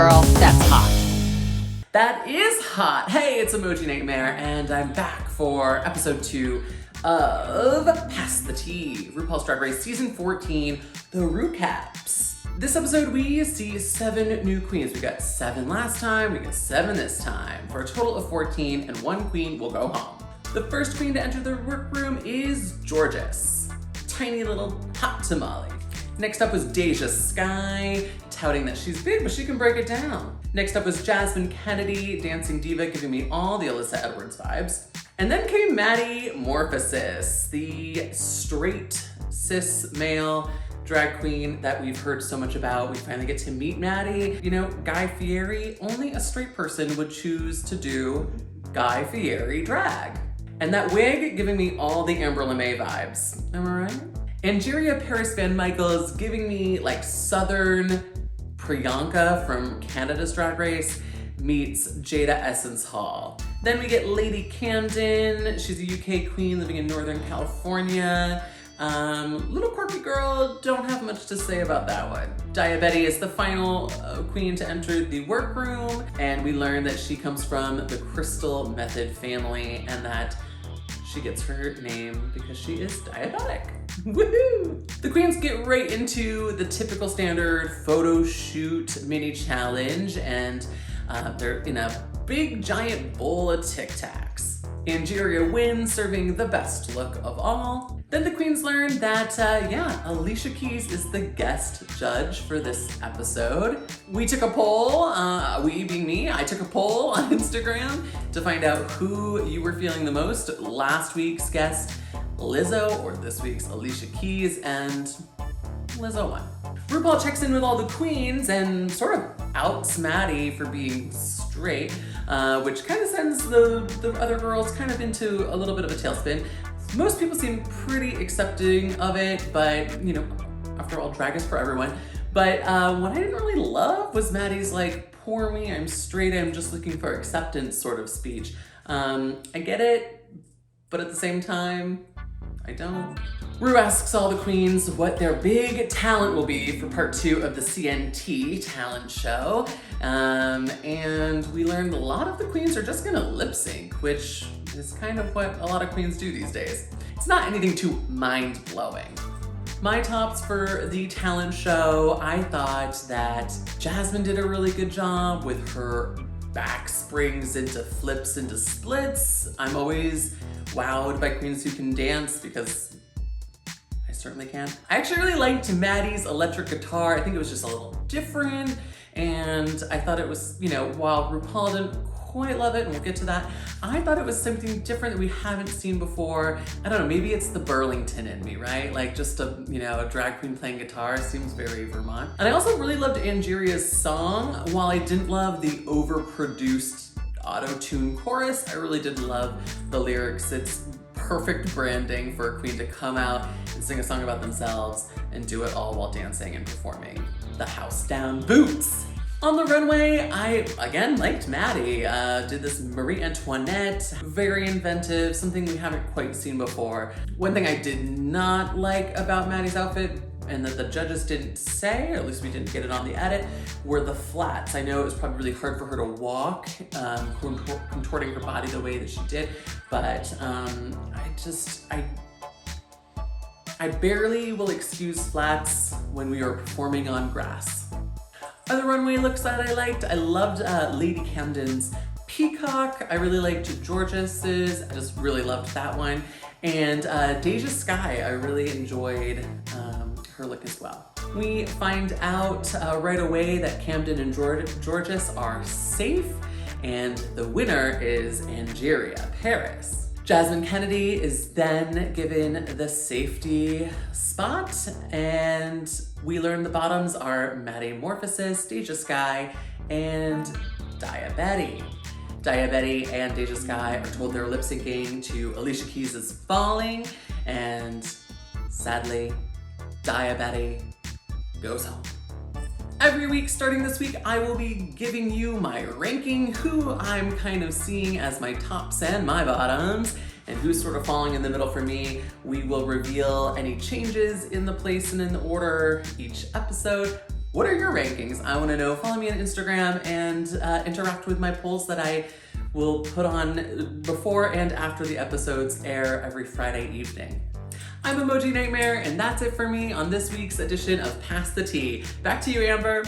girl, that's hot. That is hot. Hey, it's Emoji Nightmare, and I'm back for episode 2 of Pass the Tea, RuPaul's Drag Race Season 14, the Rucaps. This episode, we see 7 new queens. We got 7 last time, we got 7 this time, for a total of 14, and 1 queen will go home. The first queen to enter the workroom is Gorgeous, tiny little hot tamale. Next up was Deja Skye, touting that she's big, but she can break it down. Next up was Jasmine Kennedy, dancing diva, giving me all the Alyssa Edwards vibes. And then came Maddie Morphosis, the straight cis male drag queen that we've heard so much about. We finally get to meet Maddie. You know, Guy Fieri, only a straight person would choose to do Guy Fieri drag. And that wig giving me all the Amber LeMay vibes. Am I right? Angeria Paris Van Michaels giving me like Southern Priyanka from Canada's Drag Race meets Jada Essence Hall. Then we get Lady Camden. She's a UK queen living in Northern California. Little quirky girl, don't have much to say about that one. Diabetti is the final queen to enter the workroom, and we learn that she comes from the Crystal Method family and that she gets her name because she is diabetic. Woohoo! The queens get right into the typical standard photo shoot mini challenge, and they're in a big giant bowl of Tic Tacs. Angeria wins, serving the best look of all. Then the queens learn that, Alicia Keys is the guest judge for this episode. We took a poll, we being me, I took a poll on Instagram to find out who you were feeling the most. Last week's guest, Lizzo, or this week's Alicia Keys, and Lizzo won. RuPaul checks in with all the queens and sort of outs Maddie for being straight, which kind of sends the other girls kind of into a little bit of a tailspin. Most people seem pretty accepting of it, but you know, after all, drag is for everyone. But what I didn't really love was Maddie's like, poor me, I'm straight, I'm just looking for acceptance sort of speech. I get it, but at the same time, I don't. Ru asks all the queens what their big talent will be for part 2 of the CNT talent show. And we learned a lot of the queens are just gonna lip sync, which is kind of what a lot of queens do these days. It's not anything too mind-blowing. My tops for the talent show, I thought that Jasmine did a really good job with her back springs into flips into splits. I'm always wowed by queens who can dance because I certainly can. I actually really liked Maddie's electric guitar. I think it was just a little different, and I thought it was, you know, while RuPaul didn't quite love it, and we'll get to that, I thought it was something different that we haven't seen before. I don't know, maybe it's the Burlington in me, right? Like just a drag queen playing guitar seems very Vermont. And I also really loved Angeria's song. While I didn't love the overproduced auto-tune chorus, I really did love the lyrics. It's perfect branding for a queen to come out and sing a song about themselves and do it all while dancing and performing the house down boots. On the runway, I, again, liked Maddie. Did this Marie Antoinette, very inventive, something we haven't quite seen before. One thing I did not like about Maddie's outfit, and that the judges didn't say, or at least we didn't get it on the edit, were the flats. I know it was probably really hard for her to walk, contorting her body the way that she did, but I barely will excuse flats when we are performing on grass. Other runway looks that I liked, I loved Lady Camden's peacock. I really liked Gorgeous's, I just really loved that one. And Deja Skye, I really enjoyed her look as well. We find out right away that Camden and Gorgeous are safe, and the winner is Angeria Paris. Jasmine Kennedy is then given the safety spot, and we learn the bottoms are Maddie Morphosis, Deja Skye, and Diabetti. Diabetti and Deja Skye are told they're lip syncing to Alicia Keys' Falling, and sadly, Diabetti goes home. Every week starting this week, I will be giving you my ranking, who I'm kind of seeing as my tops and my bottoms, and who's sort of falling in the middle for me. We will reveal any changes in the place and in the order each episode. What are your rankings? I wanna know. Follow me on Instagram and interact with my polls that I will put on before and after the episodes air every Friday evening. I'm Emoji Nightmare, and that's it for me on this week's edition of Pass the Tea. Back to you, Amber.